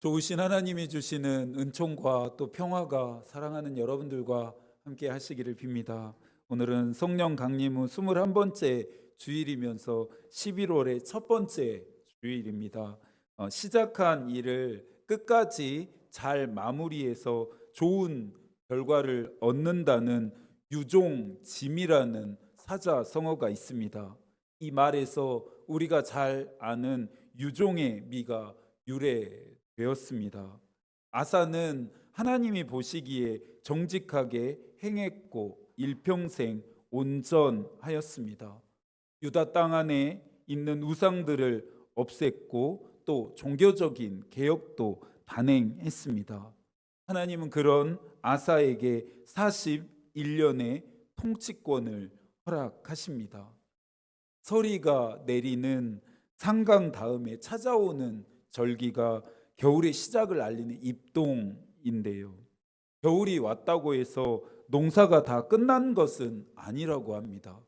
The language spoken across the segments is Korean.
좋으신 하나님이 주시는 은총과 또 평화가 사랑하는 여러분들과 함께 하시기를 빕니다. 오늘은 성령 강림 후 21번째 주일이면서 11월의 첫 번째 주일입니다. 시작한 일을 끝까지 잘 마무리해서 좋은 결과를 얻는다는 유종짐이라는 사자성어가 있습니다. 이 말에서 우리가 잘 아는 유종의 미가 유래되었습니다. 아사는 하나님이 보시기에 정직하게 행했고 일평생 온전하였습니다. 유다 땅 안에 있는 우상들을 없앴고 또 종교적인 개혁도 단행했습니다. 하나님은 그런 아사에게 41년의 통치권을 허락하십니다. 서리가 내리는 상강 다음에 찾아오는 절기가 겨울의 시작을 알리는 입동인데요. 겨울이 왔다고 해서 농사가 다 끝난 것은 아니라고 합니다.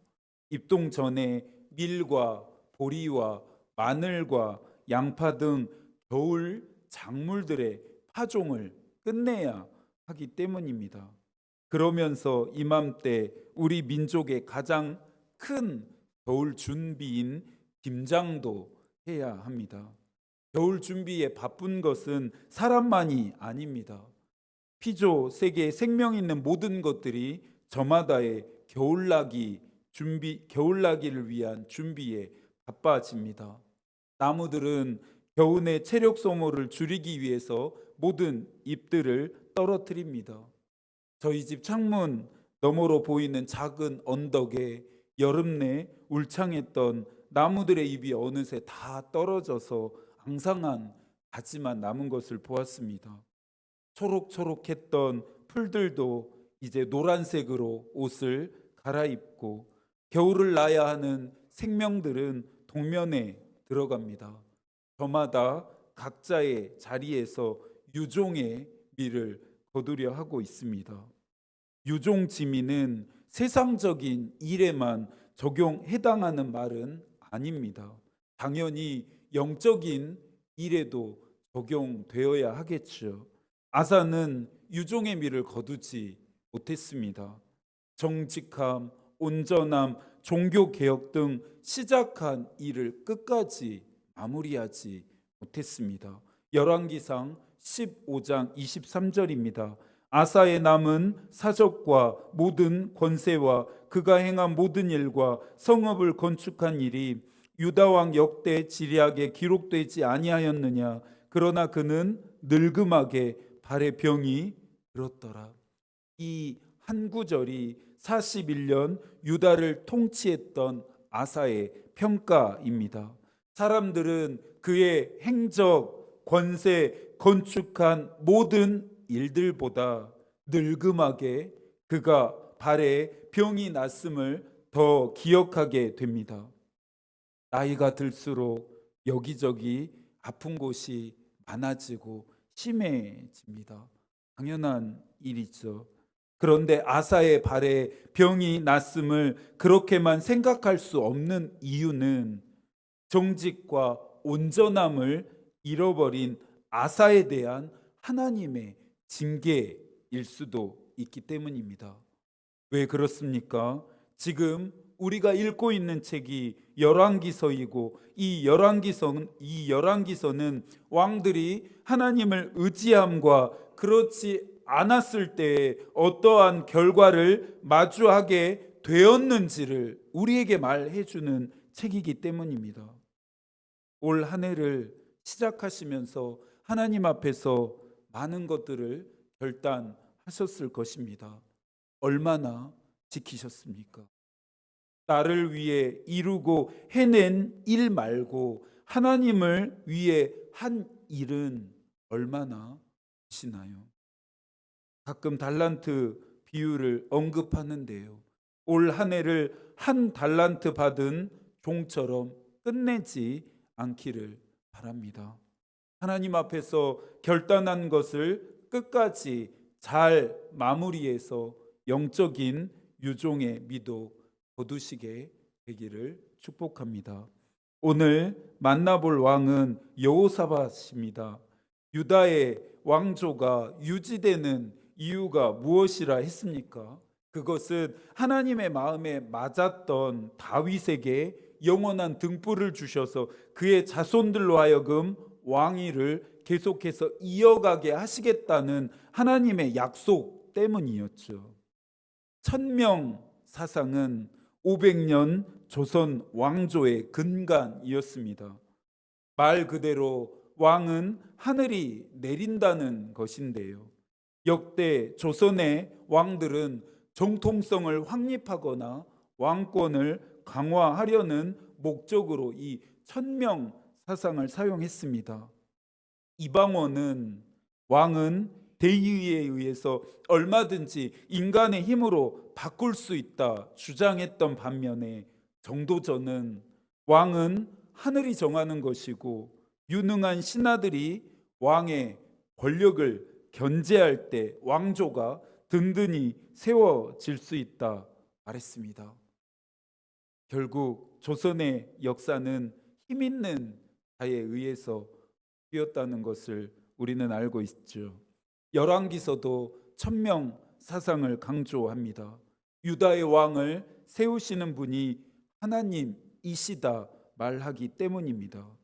입동 전에 밀과 보리와 마늘과 양파 등 겨울 작물들의 파종을 끝내야 하기 때문입니다. 그러면서 이맘때 우리 민족의 가장 큰 겨울 준비인 김장도 해야 합니다. 겨울 준비에 바쁜 것은 사람만이 아닙니다. 피조 세계에 생명 있는 모든 것들이 저마다의 겨울나기를 위한 준비에 바빠집니다. 나무들은 겨우내 체력 소모를 줄이기 위해서 모든 잎들을 떨어뜨립니다. 저희 집 창문 너머로 보이는 작은 언덕에 여름 내 울창했던 나무들의 잎이 어느새 다 떨어져서 앙상한 가지만 남은 것을 보았습니다. 초록초록했던 풀들도 이제 노란색으로 옷을 갈아입고 겨울을 나야 하는 생명들은 동면에 들어갑니다. 저마다 각자의 자리에서 유종의 미를 거두려 하고 있습니다. 유종지미는 세상적인 일에만 해당하는 말은 아닙니다. 당연히 영적인 일에도 적용되어야 하겠죠. 아사는 유종의 미를 거두지 못했습니다. 정직함, 온전함, 종교개혁 등 시작한 일을 끝까지 마무리하지 못했습니다. 열왕기상 15장 23절입니다. 아사의 남은 사적과 모든 권세와 그가 행한 모든 일과 성읍을 건축한 일이 유다 왕 역대 지리학에 기록되지 아니하였느냐. 그러나 그는 늙음하게 발에 병이 들었더라. 이 한 구절이 41년 유다를 통치했던 아사의 평가입니다. 사람들은 그의 행적, 권세, 건축한 모든 일들보다 늙음하게 그가 발에 병이 났음을 더 기억하게 됩니다. 나이가 들수록 여기저기 아픈 곳이 많아지고 심해집니다. 당연한 일이죠. 그런데 아사의 발에 병이 났음을 그렇게만 생각할 수 없는 이유는 정직과 온전함을 잃어버린 아사에 대한 하나님의 징계일 수도 있기 때문입니다. 왜 그렇습니까? 지금 우리가 읽고 있는 책이 열왕기서이고 이 열왕기서는 왕들이 하나님을 의지함과 그렇지 않았을 때에 어떠한 결과를 마주하게 되었는지를 우리에게 말해주는 책이기 때문입니다. 올 한 해를 시작하시면서 하나님 앞에서 많은 것들을 결단하셨을 것입니다. 얼마나 지키셨습니까? 나를 위해 이루고 해낸 일 말고 하나님을 위해 한 일은 얼마나 하시나요? 가끔 달란트 비유를 언급하는데요. 올 한 해를 한 달란트 받은 종처럼 끝내지 않기를 바랍니다. 하나님 앞에서 결단한 것을 끝까지 잘 마무리해서 영적인 유종의 미도 거두시게 되기를 축복합니다. 오늘 만나볼 왕은 여호사밧입니다. 유다의 왕조가 유지되는 이유가 무엇이라 했습니까? 그것은 하나님의 마음에 맞았던 다윗에게 영원한 등불을 주셔서 그의 자손들로 하여금 왕위를 계속해서 이어가게 하시겠다는 하나님의 약속 때문이었죠. 천명 사상은 500년 조선 왕조의 근간이었습니다. 말 그대로 왕은 하늘이 내린다는 것인데요. 역대 조선의 왕들은 정통성을 확립하거나 왕권을 강화하려는 목적으로 이 천명 사상을 사용했습니다. 이방원은 왕은 대의에 의해서 얼마든지 인간의 힘으로 바꿀 수 있다 주장했던 반면에 정도전은 왕은 하늘이 정하는 것이고 유능한 신하들이 왕의 권력을 견제할 때 왕조가 든든히 세워질 수 있다 말했습니다. 결국 조선의 역사는 힘 있는 자에 의해서 뛰었다는 것을 우리는 알고 있죠. 열왕기서도 천명 사상을 강조합니다. 유다의 왕을 세우시는 분이 하나님이시다 말하기 때문입니다.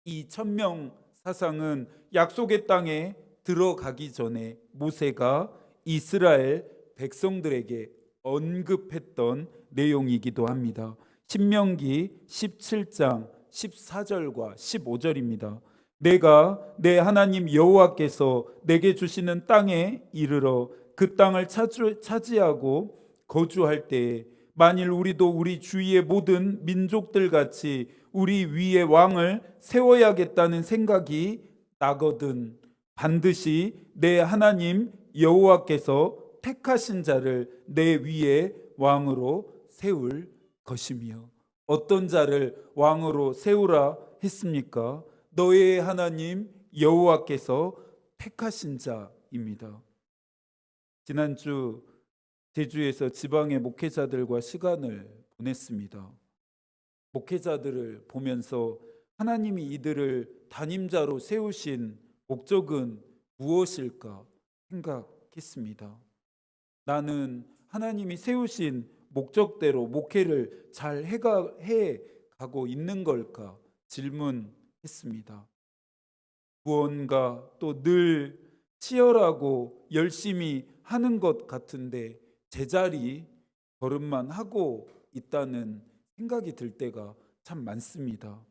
이 천명 사상은 약속의 땅에 들어가기 전에 모세가 이스라엘 백성들에게 언급했던 내용이기도 합니다. 신명기 17장 14절과 15절입니다. 내가 내 하나님 여호와께서 내게 주시는 땅에 이르러 그 땅을 차지하고 거주할 때에 만일 우리도 우리 주위의 모든 민족들 같이 우리 위에 왕을 세워야겠다는 생각이 나거든 반드시 내 하나님 여호와께서 택하신 자를 내 위에 왕으로 세울 것이며. 어떤 자를 왕으로 세우라 했습니까? 너의 하나님 여호와께서 택하신 자입니다. 지난주 제주에서 지방의 목회자들과 시간을 보냈습니다. 목회자들을 보면서 하나님이 이들을 담임자로 세우신 목적은 무엇일까 생각했습니다. 나는 하나님이 세우신 목적대로 목회를 잘 해가고 있는 걸까 질문했습니다. 무언가 또 늘 치열하고 열심히 하는 것 같은데 제자리 걸음만 하고 있다는 생각이 들 때가 참 많습니다.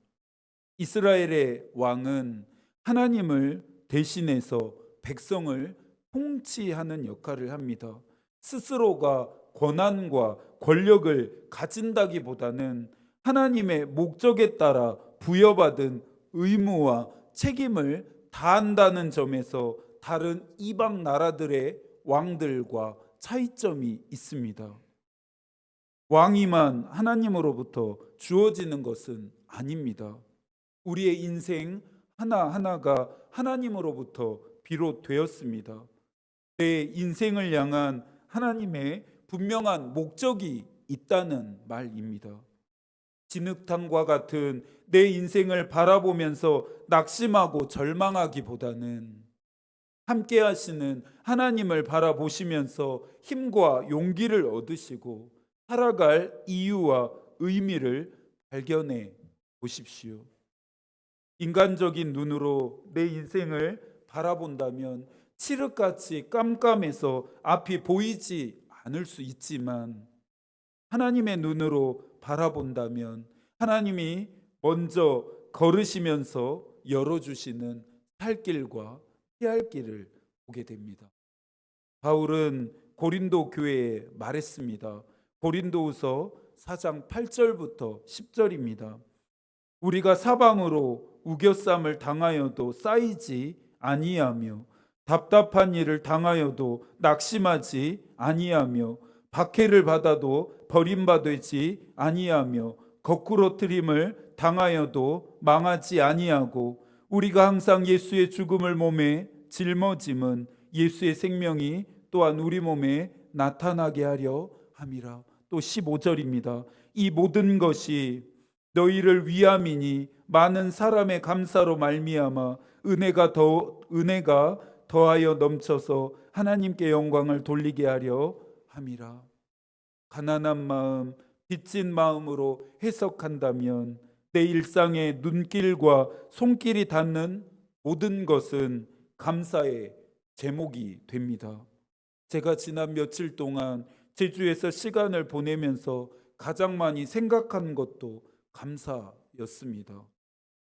이스라엘의 왕은 하나님을 대신해서 백성을 통치하는 역할을 합니다. 스스로가 권한과 권력을 가진다기보다는 하나님의 목적에 따라 부여받은 의무와 책임을 다한다는 점에서 다른 이방 나라들의 왕들과 차이점이 있습니다. 왕위만 하나님으로부터 주어지는 것은 아닙니다. 우리의 인생 하나하나가 하나님으로부터 비롯되었습니다. 내 인생을 향한 하나님의 분명한 목적이 있다는 말입니다. 진흙탕과 같은 내 인생을 바라보면서 낙심하고 절망하기보다는 함께 하시는 하나님을 바라보시면서 힘과 용기를 얻으시고 살아갈 이유와 의미를 발견해 보십시오. 인간적인 눈으로 내 인생을 바라본다면 칠흑같이 깜깜해서 앞이 보이지 않을 수 있지만 하나님의 눈으로 바라본다면 하나님이 먼저 걸으시면서 열어주시는 살 길과 피할 길을 보게 됩니다. 바울은 고린도 교회에 말했습니다. 고린도후서 4장 8절부터 10절입니다. 우리가 사방으로 우겨쌈을 당하여도 쌓이지 아니하며 답답한 일을 당하여도 낙심하지 아니하며 박해를 받아도 버림받지 아니하며 거꾸로 트림을 당하여도 망하지 아니하고 우리가 항상 예수의 죽음을 몸에 짊어짐은 예수의 생명이 또한 우리 몸에 나타나게 하려 함이라. 또 15절입니다. 이 모든 것이 너희를 위함이니 많은 사람의 감사로 말미암아 은혜가 더하여 넘쳐서 하나님께 영광을 돌리게 하려 함이라. 가난한 마음, 빚진 마음으로 해석한다면 내 일상의 눈길과 손길이 닿는 모든 것은 감사의 제목이 됩니다. 제가 지난 며칠 동안 제주에서 시간을 보내면서 가장 많이 생각한 것도 감사였습니다.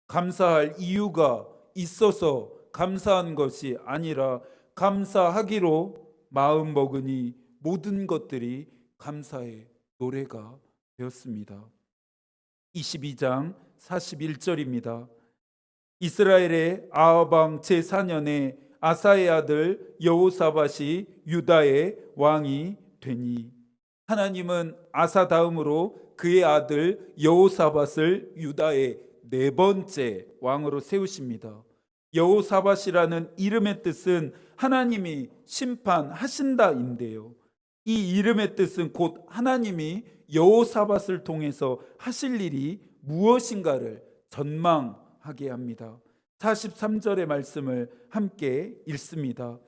감사할 이유가 있어서 감사한 것이 아니라 감사하기로 마음 먹으니 모든 것들이 감사의 노래가 되었습니다. 22장 41절입니다. 이스라엘의 아합 왕 제4년에 아사의 아들 여호사밧이 유다의 왕이 되니, 하나님은 아사 다음으로 그의 아들 여호사밧을 유다의 네 번째 왕으로 세우십니다. 여호사밧이라는 이름의 뜻은 하나님이 심판하신다인데요. 이 이름의 뜻은 곧 하나님이 여호사밧을 통해서 하실 일이 무엇인가를 전망하게 합니다. 43절의 말씀을 함께 읽습니다.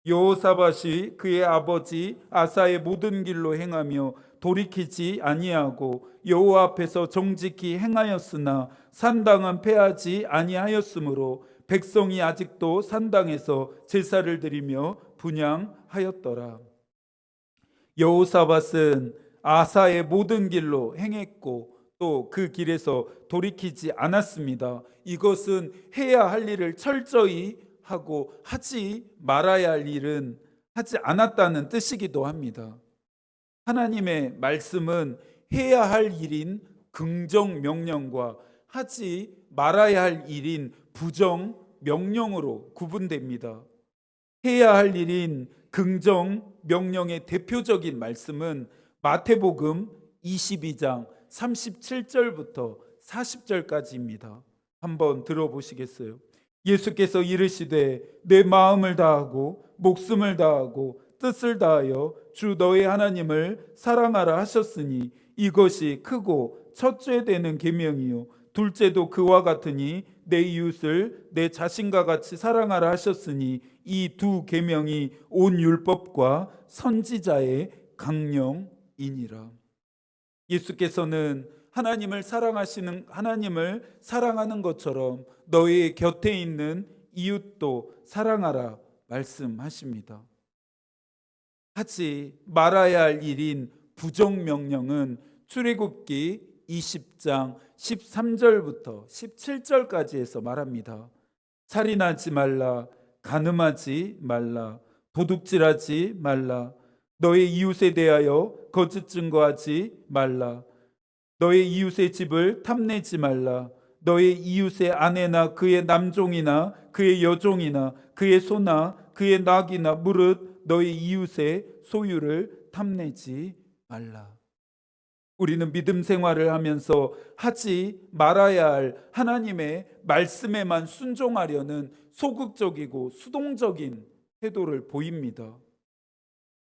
여호사밧이 그의 아버지 아사의 모든 길로 행하며 돌이키지 아니하고 여호와 앞에서 정직히 행하였으나 산당은 패하지 아니하였으므로 백성이 아직도 산당에서 제사를 드리며 분향하였더라. 여호사밧은 아사의 모든 길로 행했고 또 그 길에서 돌이키지 않았습니다. 이것은 해야 할 일을 철저히 하고 하지 말아야 할 일은 하지 않았다는 뜻이기도 합니다. 하나님의 말씀은 해야 할 일인 긍정 명령과 하지 말아야 할 일인 부정 명령으로 구분됩니다. 해야 할 일인 긍정 명령의 대표적인 말씀은 마태복음 22장 37절부터 40절까지입니다. 한번 들어보시겠어요? 예수께서 이르시되 내 마음을 다하고 목숨을 다하고 뜻을 다하여 주 너의 하나님을 사랑하라 하셨으니 이것이 크고 첫째 되는 계명이요 둘째도 그와 같으니 내 이웃을 내 자신과 같이 사랑하라 하셨으니 이 두 계명이 온 율법과 선지자의 강령이니라. 예수께서는 하나님을 사랑하는 것처럼 너의 곁에 있는 이웃도 사랑하라 말씀하십니다. 하지 말아야 할 일인 부정명령은 출애굽기 20장 13절부터 17절까지 해서 말합니다. 살인하지 말라, 간음하지 말라, 도둑질하지 말라, 너의 이웃에 대하여 거짓 증거하지 말라, 너의 이웃의 집을 탐내지 말라, 너의 이웃의 아내나 그의 남종이나 그의 여종이나 그의 소나 그의 낙이나 무릇 너의 이웃의 소유를 탐내지 말라. 우리는 믿음 생활을 하면서 하지 말아야 할 하나님의 말씀에만 순종하려는 소극적이고 수동적인 태도를 보입니다.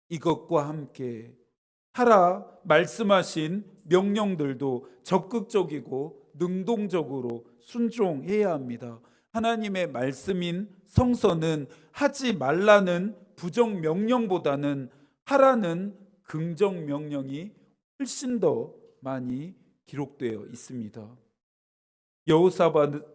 이것과 함께 하라 말씀하신 명령들도 적극적이고 능동적으로 순종해야 합니다. 하나님의 말씀인 성서는 하지 말라는 부정 명령보다는 하라는 긍정 명령이 훨씬 더 많이 기록되어 있습니다.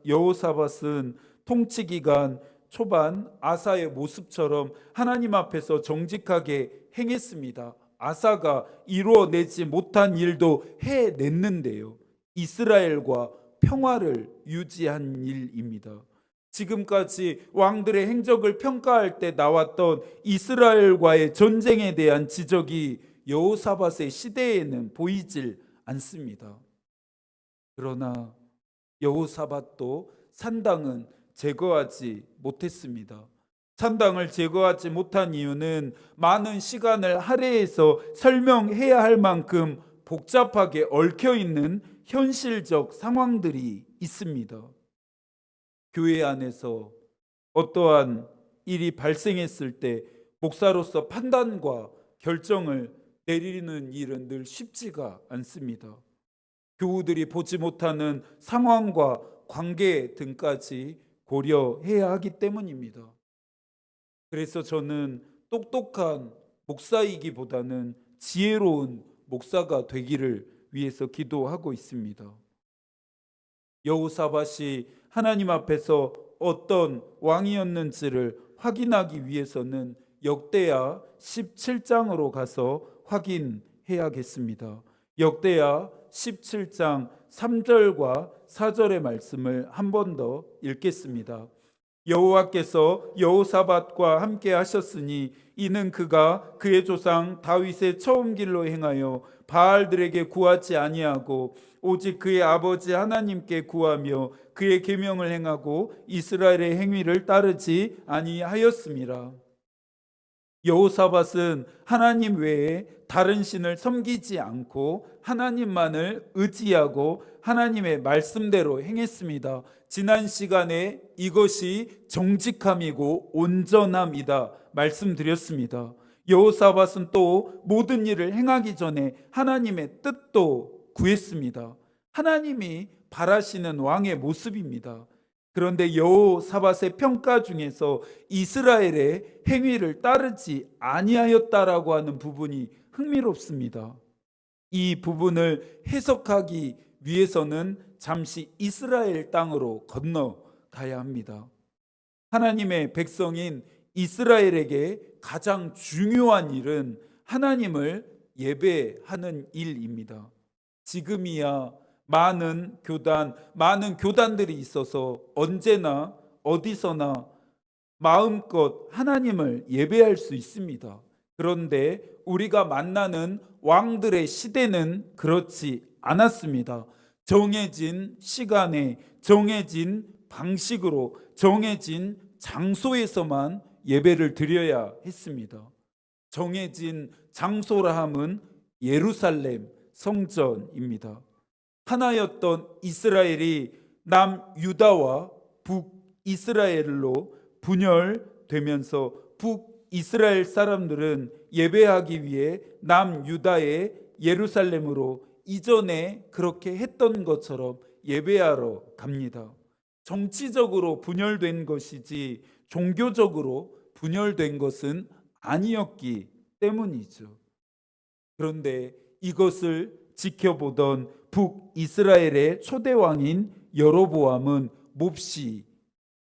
여호사밧은 통치 기간 초반 아사의 모습처럼 하나님 앞에서 정직하게 행했습니다. 아사가 이루어내지 못한 일도 해냈는데요. 이스라엘과 평화를 유지한 일입니다. 지금까지 왕들의 행적을 평가할 때 나왔던 이스라엘과의 전쟁에 대한 지적이 여호사밧의 시대에는 보이질 않습니다. 그러나 여호사밧도 산당은 제거하지 못했습니다. 산당을 제거하지 못한 이유는 많은 시간을 할애해서 설명해야 할 만큼 복잡하게 얽혀 있는 현실적 상황들이 있습니다. 교회 안에서 어떠한 일이 발생했을 때 목사로서 판단과 결정을 내리는 일은 늘 쉽지가 않습니다. 교우들이 보지 못하는 상황과 관계 등까지 고려해야 하기 때문입니다. 그래서 저는 똑똑한 목사이기보다는 지혜로운 목사가 되기를 위해서 기도하고 있습니다. 여호사밧이 하나님 앞에서 어떤 왕이었는지를 확인하기 위해서는 역대하 17장으로 가서 확인해야겠습니다. 역대하 17장 3절과 4절의 말씀을 한 번 더 읽겠습니다. 여호와께서 여호사밧과 함께 하셨으니 이는 그가 그의 조상 다윗의 처음 길로 행하여 바알들에게 구하지 아니하고 오직 그의 아버지 하나님께 구하며 그의 계명을 행하고 이스라엘의 행위를 따르지 아니하였음이라. 여호사밧은 하나님 외에 다른 신을 섬기지 않고 하나님만을 의지하고 하나님의 말씀대로 행했습니다. 지난 시간에 이것이 정직함이고 온전함이다 말씀드렸습니다. 여호사밧은 또 모든 일을 행하기 전에 하나님의 뜻도 구했습니다. 하나님이 바라시는 왕의 모습입니다. 그런데 여호사밧의 평가 중에서 이스라엘의 행위를 따르지 아니하였다라고 하는 부분이 흥미롭습니다. 이 부분을 해석하기 위해서는 잠시 이스라엘 땅으로 건너가야 합니다. 하나님의 백성인 이스라엘에게 가장 중요한 일은 하나님을 예배하는 일입니다. 지금이야 많은 교단들이 있어서 언제나 어디서나 마음껏 하나님을 예배할 수 있습니다. 그런데 우리가 만나는 왕들의 시대는 그렇지 않았습니다. 정해진 시간에 정해진 방식으로 정해진 장소에서만 예배를 드려야 했습니다. 정해진 장소라 함은 예루살렘 성전입니다. 하나였던 이스라엘이 남유다와 북이스라엘로 분열되면서 북이스라엘 사람들은 예배하기 위해 남유다의 예루살렘으로 이전에 그렇게 했던 것처럼 예배하러 갑니다. 정치적으로 분열된 것이지 종교적으로 분열된 것은 아니었기 때문이죠. 그런데 이것을 지켜보던 북이스라엘의 초대왕인 여로보암은 몹시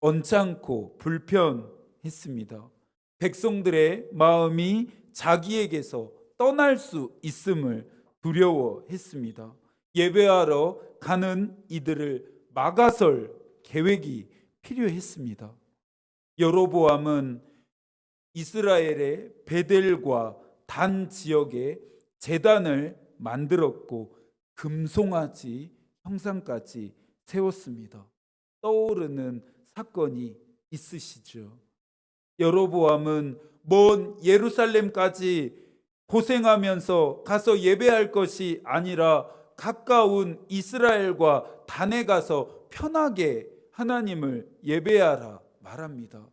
언짢고 불편했습니다. 백성들의 마음이 자기에게서 떠날 수 있음을 두려워했습니다. 예배하러 가는 이들을 막아설 계획이 필요했습니다. 여로보암은 이스라엘의 베델과 단 지역에 제단을 만들었고 금송아지 형상까지 세웠습니다. 떠오르는 사건이 있으시죠? 여로보암은 먼 예루살렘까지 고생하면서 가서 예배할 것이 아니라 가까운 이스라엘과 단에 가서 편하게 하나님을 예배하라 말합니다.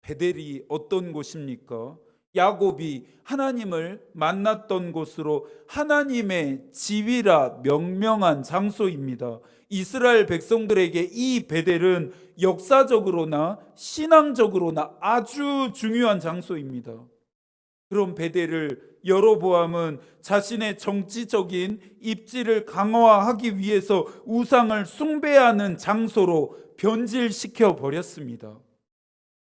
베델이 어떤 곳입니까? 야곱이 하나님을 만났던 곳으로 하나님의 지위라 명명한 장소입니다. 이스라엘 백성들에게 이 베델은 역사적으로나 신앙적으로나 아주 중요한 장소입니다. 그런 베델을 여로보암은 자신의 정치적인 입지를 강화하기 위해서 우상을 숭배하는 장소로 변질시켜 버렸습니다.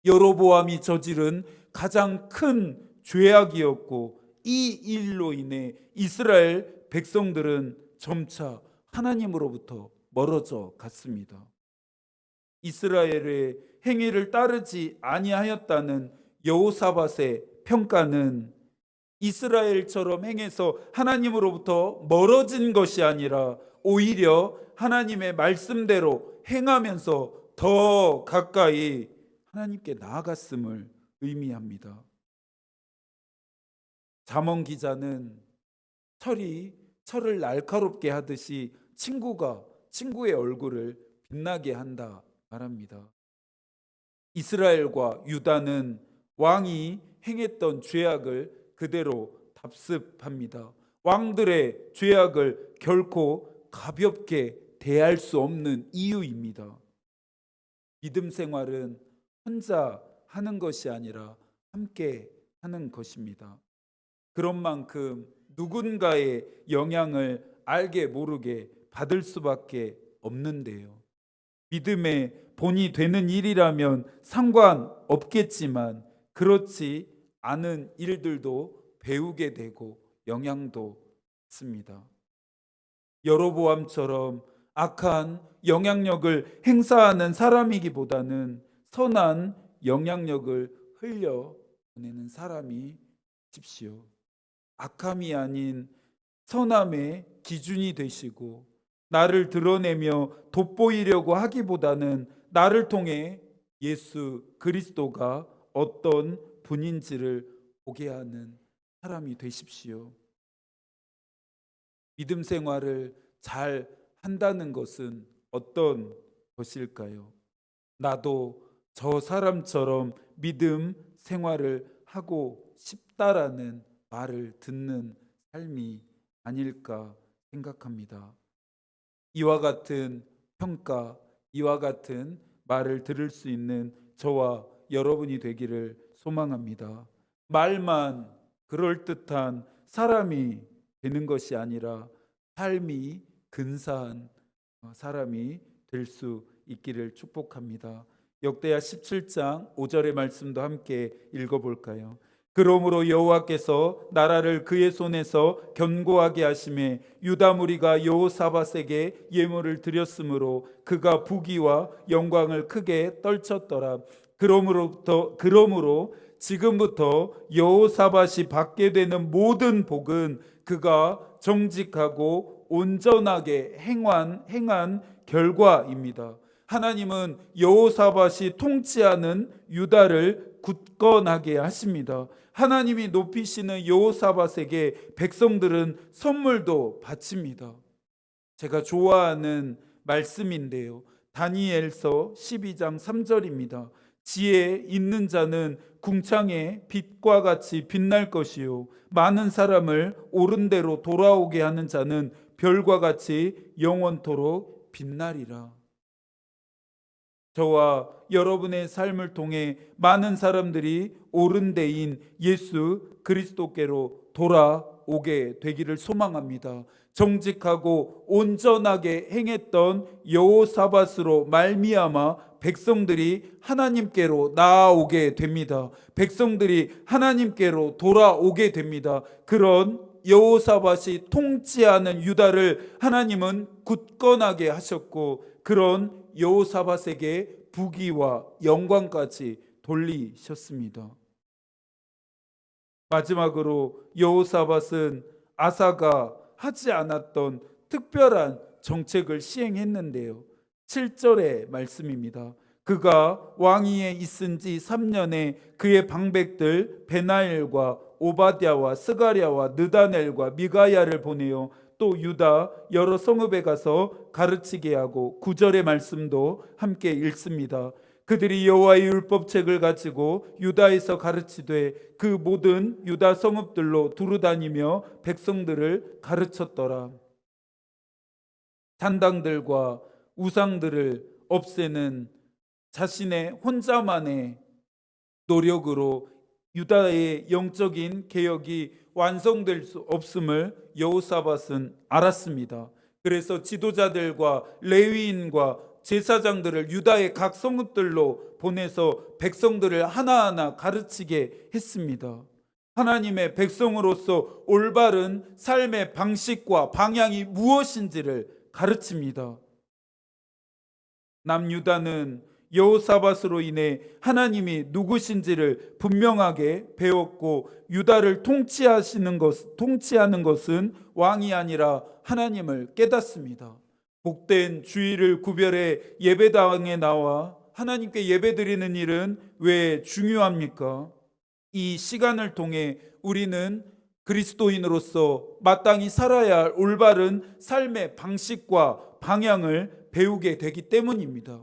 여로보암이 저지른 가장 큰 죄악이었고 이 일로 인해 이스라엘 백성들은 점차 하나님으로부터 멀어져 갔습니다. 이스라엘의 행위를 따르지 아니하였다는 여호사밧의 평가는 이스라엘처럼 행해서 하나님으로부터 멀어진 것이 아니라 오히려 하나님의 말씀대로 행하면서 더 가까이 하나님께 나아갔음을 의미합니다. 잠언 기자는 철을 날카롭게 하듯이 친구가 친구의 얼굴을 빛나게 한다 말합니다. 이스라엘과 유다는 왕이 행했던 죄악을 그대로 답습합니다. 왕들의 죄악을 결코 가볍게 대할 수 없는 이유입니다. 믿음 생활은 혼자 하는 것이 아니라 함께 하는 것입니다. 그런 만큼 누군가의 영향을 알게 모르게 받을 수밖에 없는데요. 믿음의 본이 되는 일이라면 상관없겠지만 그렇지 않은 일들도 배우게 되고 영향도 받습니다. 여로보암처럼 악한 영향력을 행사하는 사람이기보다는 선한 영향력을 흘려보내는 사람이 되십시오. 악함이 아닌 선함의 기준이 되시고 나를 드러내며 돋보이려고 하기보다는 나를 통해 예수 그리스도가 어떤 분인지를 보게 하는 사람이 되십시오. 믿음 생활을 잘 한다는 것은 어떤 것일까요? 나도 저 사람처럼 믿음 생활을 하고 싶다라는 말을 듣는 삶이 아닐까 생각합니다. 이와 같은 평가, 이와 같은 말을 들을 수 있는 저와 여러분이 되기를 소망합니다. 말만 그럴듯한 사람이 되는 것이 아니라 삶이 근사한 사람이 될 수 있기를 축복합니다. 역대하 17장 5절의 말씀도 함께 읽어볼까요? 그러므로 여호와께서 나라를 그의 손에서 견고하게 하심에 유다 무리가 여호사밧에게 예물을 드렸으므로 그가 부귀와 영광을 크게 떨쳤더라. 그러므로 지금부터 여호사밧이 받게 되는 모든 복은 그가 정직하고 온전하게 행한 결과입니다. 하나님은 여호사밧이 통치하는 유다를 굳건하게 하십니다. 하나님이 높이시는 여호사밧에게 백성들은 선물도 바칩니다. 제가 좋아하는 말씀인데요. 다니엘서 12장 3절입니다. 지혜 있는 자는 궁창의 빛과 같이 빛날 것이요 많은 사람을 옳은 대로 돌아오게 하는 자는 별과 같이 영원토록 빛나리라. 저와 여러분의 삶을 통해 많은 사람들이 옳은 데인 예수 그리스도께로 돌아오게 되기를 소망합니다. 정직하고 온전하게 행했던 여호사밧으로 말미암아 백성들이 하나님께로 나아오게 됩니다. 백성들이 하나님께로 돌아오게 됩니다. 그런 여호사밧이 통치하는 유다를 하나님은 굳건하게 하셨고 그런 여호사밧에게 부귀와 영광까지 돌리셨습니다. 마지막으로 여호사밧은 아사가 하지 않았던 특별한 정책을 시행했는데요. 7절의 말씀입니다. 그가 왕위에 있은 지 3년에 그의 방백들 베나엘과 오바댜와 스가랴와 느다넬과 미가야를 보내어 또 유다 여러 성읍에 가서 가르치게 하고 9절의 말씀도 함께 읽습니다. 그들이 여호와의 율법책을 가지고 유다에서 가르치되 그 모든 유다 성읍들로 두루다니며 백성들을 가르쳤더라. 잔당들과 우상들을 없애는 자신의 혼자만의 노력으로 유다의 영적인 개혁이 완성될 수 없음을 여호사밧은 알았습니다. 그래서 지도자들과 레위인과 제사장들을 유다의 각 성읍들로 보내서 백성들을 하나하나 가르치게 했습니다. 하나님의 백성으로서 올바른 삶의 방식과 방향이 무엇인지를 가르칩니다. 남유다는 여호사밧으로 인해 하나님이 누구신지를 분명하게 배웠고 유다를 통치하는 것은 왕이 아니라 하나님을 깨닫습니다. 복된 주일을 구별해 예배당에 나와 하나님께 예배드리는 일은 왜 중요합니까? 이 시간을 통해 우리는 그리스도인으로서 마땅히 살아야 할 올바른 삶의 방식과 방향을 배우게 되기 때문입니다.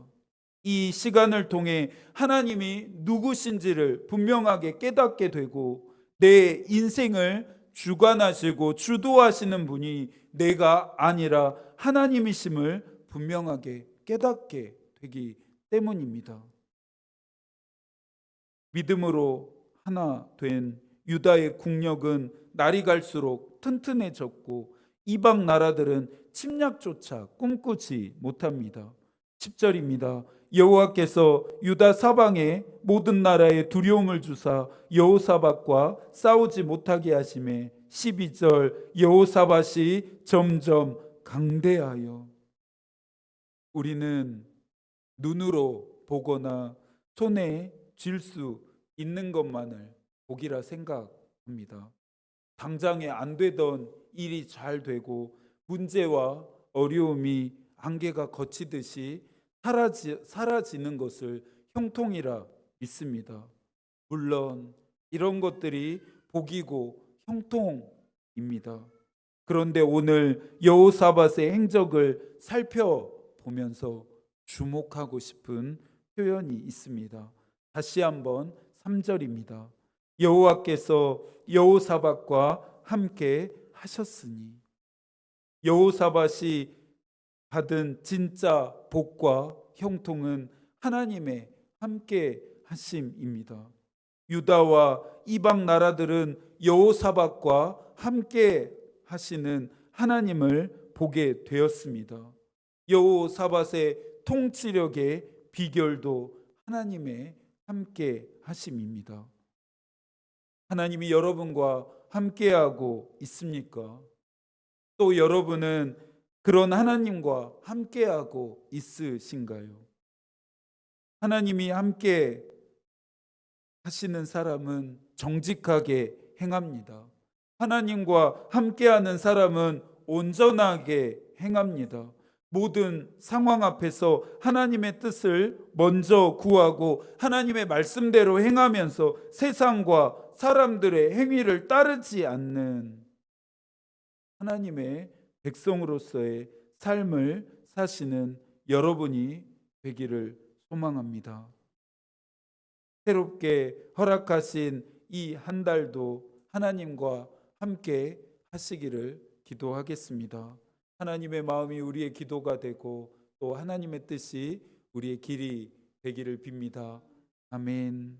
이 시간을 통해 하나님이 누구신지를 분명하게 깨닫게 되고 내 인생을 주관하시고 주도하시는 분이 내가 아니라 하나님이심을 분명하게 깨닫게 되기 때문입니다. 믿음으로 하나 된 유다의 국력은 날이 갈수록 튼튼해졌고 이방 나라들은 침략조차 꿈꾸지 못합니다. 10절입니다. 여호와께서 유다 사방의 모든 나라에 두려움을 주사 여호사밧과 싸우지 못하게 하시매 12절 여호사밧이 점점 강대하여. 우리는 눈으로 보거나 손에 쥘 수 있는 것만을 복이라 생각합니다. 당장에 안 되던 일이 잘 되고 문제와 어려움이 안개가 거치듯이 사라지는 것을 형통이라 믿습니다. 물론 이런 것들이 복이고 형통입니다. 그런데 오늘 여호사밧의 행적을 살펴보면서 주목하고 싶은 표현이 있습니다. 다시 한번 3절입니다. 여호와께서 여호사밧과 함께 하셨으니. 여호사밧이 받은 진짜 복과 형통은 하나님의 함께 하심입니다. 유다와 이방 나라들은 여호사밧과 함께 하시는 하나님을 보게 되었습니다. 여호사밧의 통치력의 비결도 하나님의 함께 하심입니다. 하나님이 여러분과 함께하고 있습니까? 또 여러분은 그런 하나님과 함께하고 있으신가요? 하나님이 함께 하시는 사람은 정직하게 행합니다. 하나님과 함께하는 사람은 온전하게 행합니다. 모든 상황 앞에서 하나님의 뜻을 먼저 구하고 하나님의 말씀대로 행하면서 세상과 사람들의 행위를 따르지 않는 하나님의 백성으로서의 삶을 사시는 여러분이 되기를 소망합니다. 새롭게 허락하신 이 한 달도 하나님과 함께 하시기를 기도하겠습니다. 하나님의 마음이 우리의 기도가 되고 또 하나님의 뜻이 우리의 길이 되기를 빕니다. 아멘.